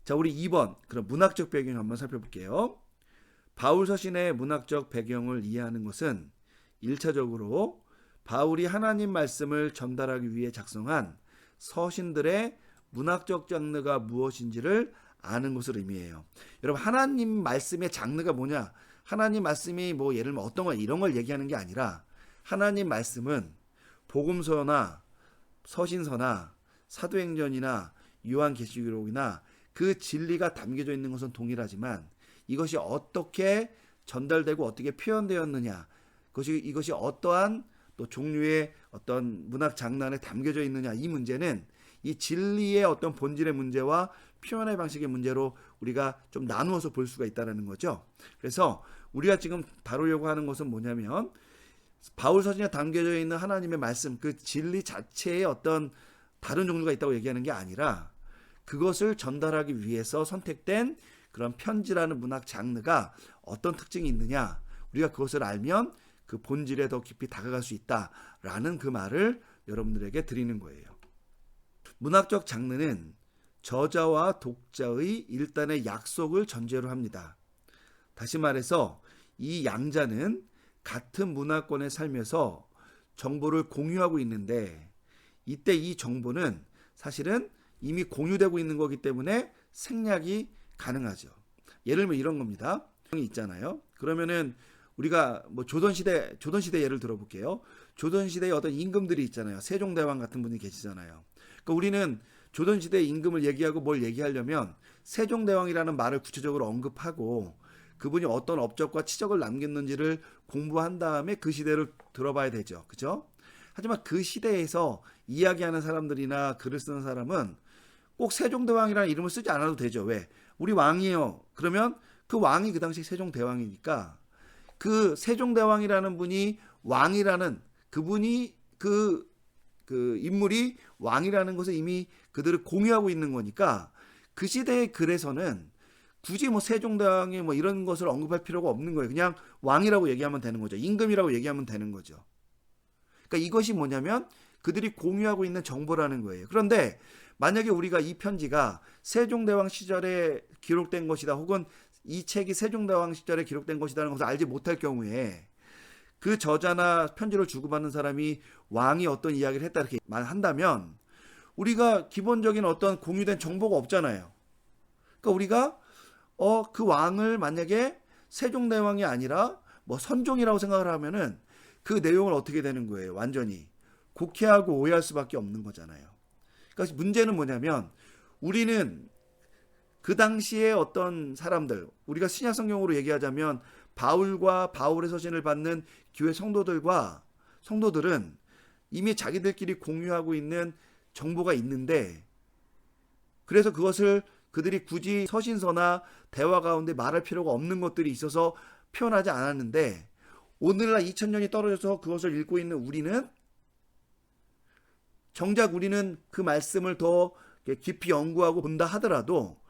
자, 우리 2번 그럼 문학적 배경 한번 살펴볼게요. 바울 서신의 문학적 배경을 이해하는 것은 1차적으로 바울이 하나님 말씀을 전달하기 위해 작성한 서신들의 문학적 장르가 무엇인지를 아는 것을 의미해요. 여러분, 하나님 말씀의 장르가 뭐냐? 하나님 말씀이 뭐 예를 들면 어떤 거 이런 걸 얘기하는 게 아니라 하나님 말씀은 복음서나 서신서나 사도행전이나 요한계시록이나 그 진리가 담겨져 있는 것은 동일하지만 이것이 어떻게 전달되고 어떻게 표현되었느냐, 이것이 어떠한 또 종류의 어떤 문학 장난에 담겨져 있느냐, 이 문제는 이 진리의 어떤 본질의 문제와 표현의 방식의 문제로 우리가 좀 나누어서 볼 수가 있다는 거죠. 그래서 우리가 지금 다루려고 하는 것은 뭐냐면 바울 서신에 담겨져 있는 하나님의 말씀, 그 진리 자체의 어떤 다른 종류가 있다고 얘기하는 게 아니라 그것을 전달하기 위해서 선택된 그런 편지라는 문학 장르가 어떤 특징이 있느냐, 우리가 그것을 알면 그 본질에 더 깊이 다가갈 수 있다라는 그 말을 여러분들에게 드리는 거예요. 문학적 장르는 저자와 독자의 일단의 약속을 전제로 합니다. 다시 말해서 이 양자는 같은 문화권에 살면서 정보를 공유하고 있는데 이때 이 정보는 사실은 이미 공유되고 있는 거기 때문에 생략이 가능하죠. 예를 들면 이런 겁니다. 있잖아요. 그러면은 우리가 뭐 조선시대 예를 들어볼게요. 조선시대에 어떤 임금들이 있잖아요. 세종대왕 같은 분이 계시잖아요. 그러니까 우리는 조선시대 임금을 얘기하고 뭘 얘기하려면 세종대왕이라는 말을 구체적으로 언급하고 그분이 어떤 업적과 치적을 남겼는지를 공부한 다음에 그 시대를 들어봐야 되죠. 그죠? 하지만 그 시대에서 이야기하는 사람들이나 글을 쓰는 사람은 꼭 세종대왕이라는 이름을 쓰지 않아도 되죠. 왜? 우리 왕이에요. 그러면 그 왕이 그 당시 세종대왕이니까 그 세종대왕이라는 분이 왕이라는 그분이 그 인물이 왕이라는 것을 이미 그들을 공유하고 있는 거니까 그 시대의 글에서는 굳이 뭐 세종대왕이 뭐 이런 것을 언급할 필요가 없는 거예요. 그냥 왕이라고 얘기하면 되는 거죠. 임금이라고 얘기하면 되는 거죠. 그러니까 이것이 뭐냐면 그들이 공유하고 있는 정보라는 거예요. 그런데 만약에 우리가 이 편지가 세종대왕 시절에 기록된 것이다, 혹은 이 책이 세종대왕 시절에 기록된 것이라는 것을 알지 못할 경우에 그 저자나 편지를 주고받는 사람이 왕이 어떤 이야기를 했다 이렇게 말한다면 우리가 기본적인 어떤 공유된 정보가 없잖아요. 그러니까 우리가 그 왕을 만약에 세종대왕이 아니라 뭐 선종이라고 생각을 하면은 그 내용을 어떻게 되는 거예요? 완전히 곡해하고 오해할 수밖에 없는 거잖아요. 그러니까 문제는 뭐냐면 우리는 그 당시에 어떤 사람들, 우리가 신약 성경으로 얘기하자면 바울과 바울의 서신을 받는 교회 성도들은 이미 자기들끼리 공유하고 있는 정보가 있는데 그래서 그것을 그들이 굳이 서신서나 대화 가운데 말할 필요가 없는 것들이 있어서 표현하지 않았는데 오늘날 2000년이 떨어져서 그것을 읽고 있는 우리는 정작 우리는 그 말씀을 더 깊이 연구하고 본다 하더라도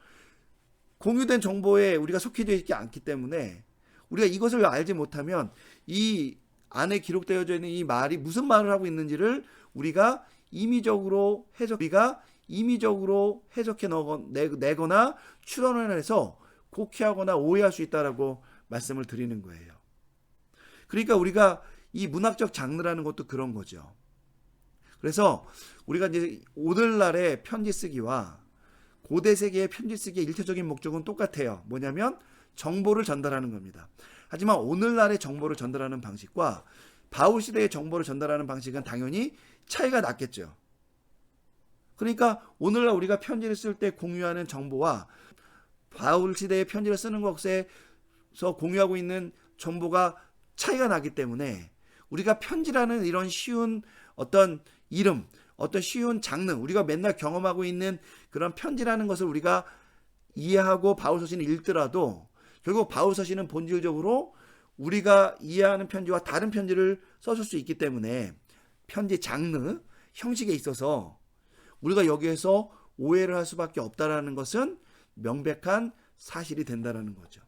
공유된 정보에 우리가 속해져 있지 않기 때문에 우리가 이것을 알지 못하면 이 안에 기록되어져 있는 이 말이 무슨 말을 하고 있는지를 우리가 임의적으로 해석해 내거나 추론을 해서 곡해하거나 오해할 수 있다라고 말씀을 드리는 거예요. 그러니까 우리가 이 문학적 장르라는 것도 그런 거죠. 그래서 우리가 이제 오늘날의 편지 쓰기와 고대 세계의 편지 쓰기의 일차적인 목적은 똑같아요. 뭐냐면 정보를 전달하는 겁니다. 하지만 오늘날의 정보를 전달하는 방식과 바울 시대의 정보를 전달하는 방식은 당연히 차이가 났겠죠. 그러니까 오늘날 우리가 편지를 쓸 때 공유하는 정보와 바울 시대의 편지를 쓰는 것에서 공유하고 있는 정보가 차이가 나기 때문에 우리가 편지라는 이런 쉬운 어떤 이름, 어떤 쉬운 장르, 우리가 맨날 경험하고 있는 그런 편지라는 것을 우리가 이해하고 바울 서신을 읽더라도 결국 바울 서신은 본질적으로 우리가 이해하는 편지와 다른 편지를 써줄 수 있기 때문에 편지 장르, 형식에 있어서 우리가 여기에서 오해를 할 수밖에 없다라는 것은 명백한 사실이 된다는 거죠.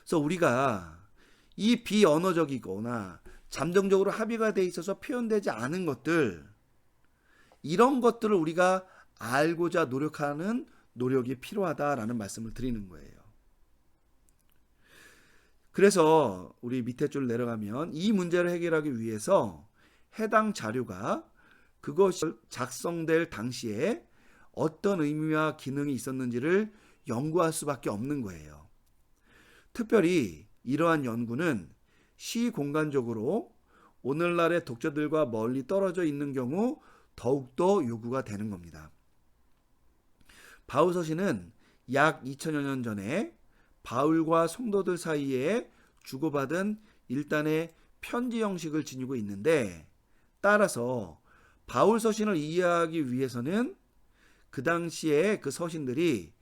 그래서 우리가 이 비언어적이거나 잠정적으로 합의가 돼 있어서 표현되지 않은 것들, 이런 것들을 우리가 알고자 노력하는 노력이 필요하다라는 말씀을 드리는 거예요. 그래서 우리 밑에 줄 내려가면 이 문제를 해결하기 위해서 해당 자료가 그것이 작성될 당시에 어떤 의미와 기능이 있었는지를 연구할 수밖에 없는 거예요. 특별히 이러한 연구는 시공간적으로 오늘날의 독자들과 멀리 떨어져 있는 경우 더욱더 요구가 되는 겁니다. 바울 서신은 약 2000여 년 전에 바울과 성도들 사이에 주고받은 일단의 편지 형식을 지니고 있는데, 따라서 바울 서신을 이해하기 위해서는 그 당시에 그 서신들이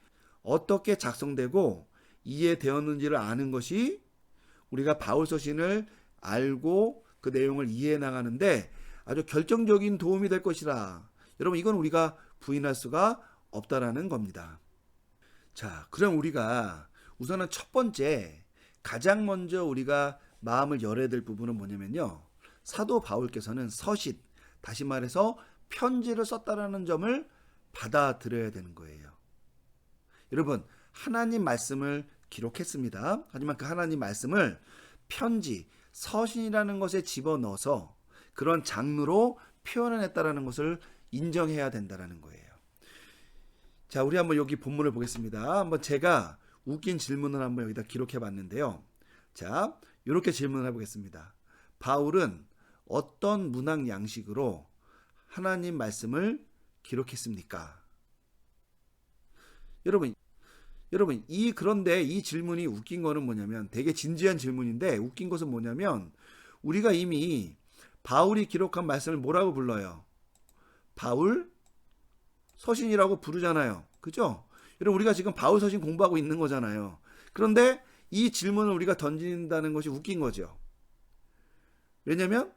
어떻게 작성되고 이해되었는지를 아는 것이 우리가 바울 서신을 알고 그 내용을 이해해 나가는데 아주 결정적인 도움이 될 것이라. 여러분, 이건 우리가 부인할 수가 없다라는 겁니다. 자, 그럼 우리가 우선은 첫 번째, 가장 먼저 우리가 마음을 열어야 될 부분은 뭐냐면요, 사도 바울께서는 서신, 다시 말해서 편지를 썼다라는 점을 받아들여야 되는 거예요. 여러분, 하나님 말씀을 기록했습니다. 하지만 그 하나님 말씀을 편지, 서신이라는 것에 집어넣어서 그런 장르로 표현해냈다라는 것을 인정해야 된다라는 거예요. 자, 우리 한번 여기 본문을 보겠습니다. 한번 제가 웃긴 질문을 한번 여기다 기록해 봤는데요. 자, 이렇게 질문을 해보겠습니다. 바울은 어떤 문학 양식으로 하나님 말씀을 기록했습니까? 여러분, 그런데 이 질문이 웃긴 거는 뭐냐면, 되게 진지한 질문인데 웃긴 것은 뭐냐면, 우리가 이미 바울이 기록한 말씀을 뭐라고 불러요? 바울 서신이라고 부르잖아요. 그죠? 여러분, 우리가 지금 바울 서신 공부하고 있는 거잖아요. 그런데 이 질문을 우리가 던진다는 것이 웃긴 거죠. 왜냐면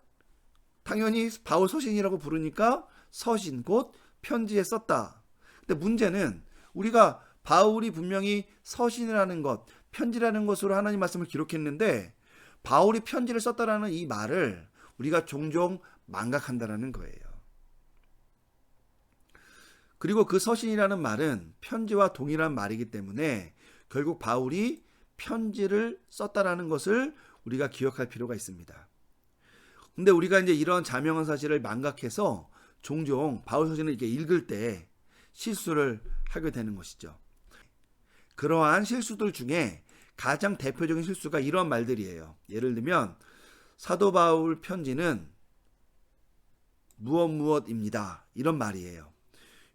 당연히 바울 서신이라고 부르니까 서신, 곧 편지에 썼다. 근데 문제는 우리가 바울이 분명히 서신이라는 것, 편지라는 것으로 하나님 말씀을 기록했는데 바울이 편지를 썼다라는 이 말을 우리가 종종 망각한다라는 거예요. 그리고 그 서신이라는 말은 편지와 동일한 말이기 때문에 결국 바울이 편지를 썼다라는 것을 우리가 기억할 필요가 있습니다. 근데 우리가 이제 이런 자명한 사실을 망각해서 종종 바울 서신을 이렇게 읽을 때 실수를 하게 되는 것이죠. 그러한 실수들 중에 가장 대표적인 실수가 이런 말들이에요. 예를 들면 사도 바울 편지는 무엇입니다. 이런 말이에요.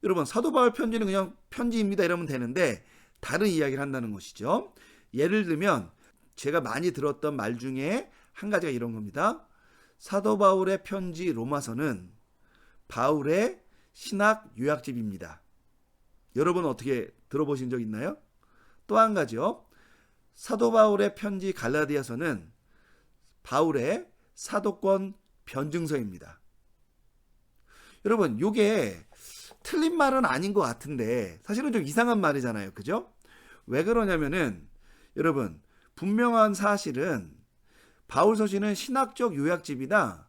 여러분, 사도 바울 편지는 그냥 편지입니다 이러면 되는데 다른 이야기를 한다는 것이죠. 예를 들면 제가 많이 들었던 말 중에 한 가지가 이런 겁니다. 사도 바울의 편지 로마서는 바울의 신학 요약집입니다. 여러분 어떻게 들어보신 적 있나요? 또 한 가지요. 사도 바울의 편지 갈라디아서는 바울의 사도권 변증서입니다. 여러분, 이게 틀린 말은 아닌 것 같은데 사실은 좀 이상한 말이잖아요. 그죠? 왜 그러냐면은 여러분, 분명한 사실은 바울 서신은 신학적 요약집이나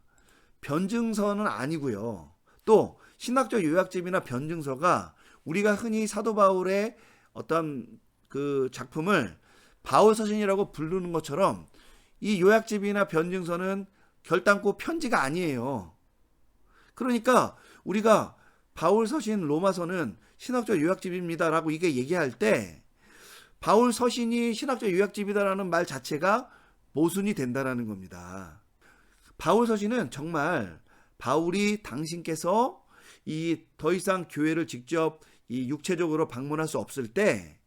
변증서는 아니고요. 또 신학적 요약집이나 변증서가 우리가 흔히 사도 바울의 어떤 그 작품을 바울 서신이라고 부르는 것처럼 이 요약집이나 변증서는 결단코 편지가 아니에요. 그러니까 우리가 바울 서신 로마서는 신학적 요약집입니다라고 이게 얘기할 때 바울 서신이 신학적 요약집이다라는 말 자체가 모순이 된다라는 겁니다. 바울 서신은 정말 바울이 당신께서 이 더 이상 교회를 직접 이 육체적으로 방문할 수 없을 때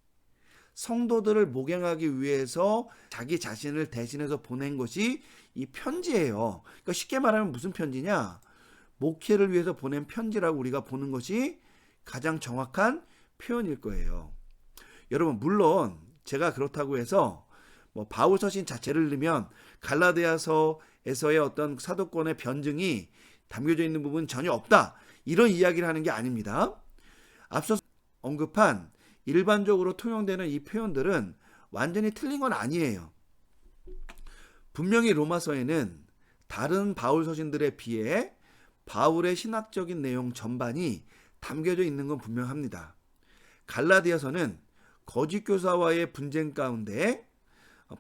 성도들을 목양하기 위해서 자기 자신을 대신해서 보낸 것이 이 편지예요. 그러니까 쉽게 말하면 무슨 편지냐? 목회를 위해서 보낸 편지라고 우리가 보는 것이 가장 정확한 표현일 거예요. 여러분, 물론 제가 그렇다고 해서 뭐 바울 서신 자체를 들면 갈라디아서에서의 어떤 사도권의 변증이 담겨져 있는 부분은 전혀 없다, 이런 이야기를 하는 게 아닙니다. 앞서 언급한 일반적으로 통용되는 이 표현들은 완전히 틀린 건 아니에요. 분명히 로마서에는 다른 바울 서신들에 비해 바울의 신학적인 내용 전반이 담겨져 있는 건 분명합니다. 갈라디아서는 거짓 교사와의 분쟁 가운데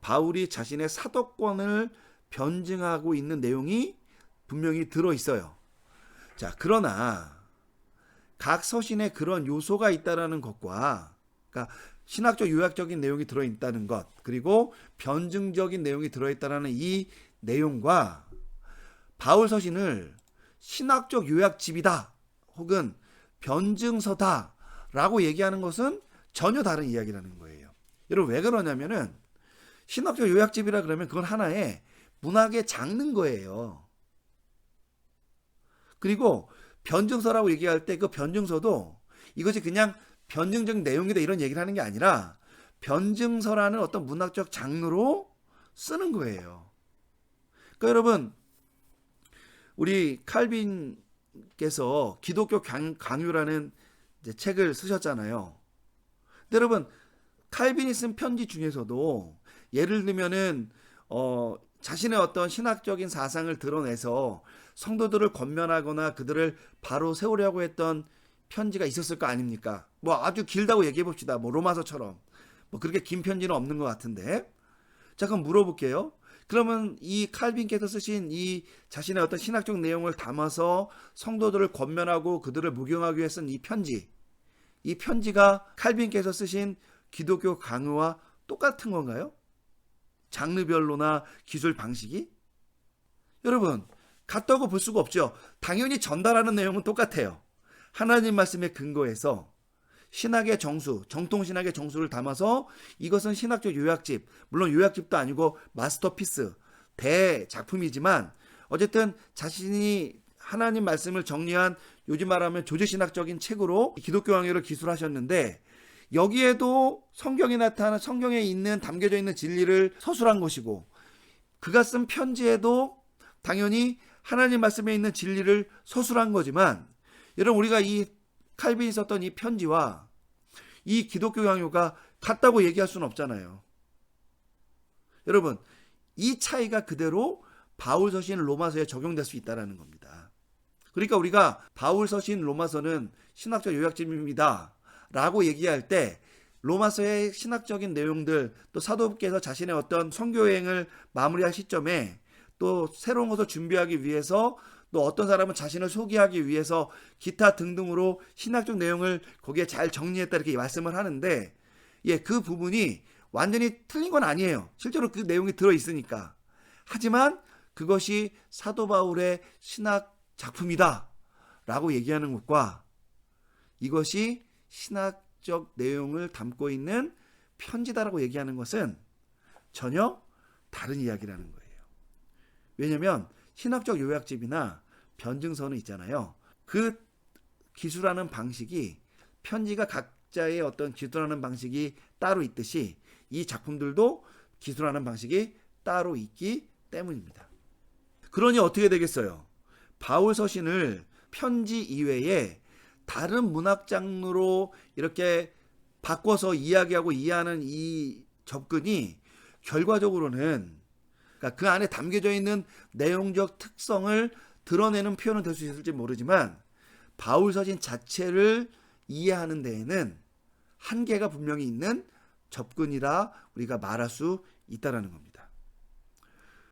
바울이 자신의 사도권을 변증하고 있는 내용이 분명히 들어 있어요. 자, 그러나 각 서신에 그런 요소가 있다라는 것과, 그러니까 신학적 요약적인 내용이 들어 있다는 것, 그리고 변증적인 내용이 들어 있다라는 이 내용과 바울 서신을 신학적 요약집이다 혹은 변증서다라고 얘기하는 것은 전혀 다른 이야기라는 거예요. 여러분, 왜 그러냐면은 신학적 요약집이라 그러면 그건 하나의 문학의 장르인 거예요. 그리고 변증서라고 얘기할 때 그 변증서도 이것이 그냥 변증적 내용이다 이런 얘기를 하는 게 아니라 변증서라는 어떤 문학적 장르로 쓰는 거예요. 그러니까 여러분, 우리 칼빈께서 기독교 강요라는 책을 쓰셨잖아요. 근데 여러분, 칼빈이 쓴 편지 중에서도 예를 들면은 자신의 어떤 신학적인 사상을 드러내서 성도들을 권면하거나 그들을 바로 세우려고 했던 편지가 있었을 거 아닙니까? 뭐 아주 길다고 얘기해 봅시다. 뭐 로마서처럼. 뭐 그렇게 긴 편지는 없는 것 같은데. 자, 그럼 물어볼게요. 그러면 이 칼빈께서 쓰신 이 자신의 어떤 신학적 내용을 담아서 성도들을 권면하고 그들을 목용하기 위해 쓴 이 편지가 칼빈께서 쓰신 기독교 강요와 똑같은 건가요? 장르별로나 기술 방식이? 여러분, 같다고 볼 수가 없죠. 당연히 전달하는 내용은 똑같아요. 하나님 말씀에 근거해서 신학의 정수, 정통신학의 정수를 담아서 이것은 신학적 요약집, 물론 요약집도 아니고 마스터피스, 대작품이지만 어쨌든 자신이 하나님 말씀을 정리한, 요즘 말하면 조직신학적인 책으로 기독교 강요를 기술하셨는데, 여기에도 성경에 나타나는, 성경에 있는 담겨져 있는 진리를 서술한 것이고, 그가 쓴 편지에도 당연히 하나님 말씀에 있는 진리를 서술한 거지만, 여러분, 우리가 이 칼빈이 썼던 이 편지와 이 기독교 강요가 같다고 얘기할 수는 없잖아요. 여러분, 이 차이가 그대로 바울 서신 로마서에 적용될 수 있다는 겁니다. 그러니까 우리가 바울 서신 로마서는 신학적 요약집입니다 라고 얘기할 때 로마서의 신학적인 내용들, 또 사도께서 자신의 어떤 선교여행을 마무리할 시점에 또 새로운 것을 준비하기 위해서, 또 어떤 사람은 자신을 소개하기 위해서 기타 등등으로 신학적 내용을 거기에 잘 정리했다 이렇게 말씀을 하는데, 그 부분이 완전히 틀린 건 아니에요. 실제로 그 내용이 들어있으니까. 하지만 그것이 사도 바울의 신학 작품이다 라고 얘기하는 것과 이것이 신학적 내용을 담고 있는 편지다라고 얘기하는 것은 전혀 다른 이야기라는 거예요. 왜냐하면 신학적 요약집이나 변증서는 있잖아요. 그 기술하는 방식이, 편지가 각자의 어떤 기술하는 방식이 따로 있듯이 이 작품들도 기술하는 방식이 따로 있기 때문입니다. 그러니 어떻게 되겠어요? 바울 서신을 편지 이외에 다른 문학 장르로 이렇게 바꿔서 이야기하고 이해하는 이 접근이 결과적으로는, 그러니까 그 안에 담겨져 있는 내용적 특성을 드러내는 표현은 될 수 있을지 모르지만 바울 서신 자체를 이해하는 데에는 한계가 분명히 있는 접근이라 우리가 말할 수 있다는 겁니다.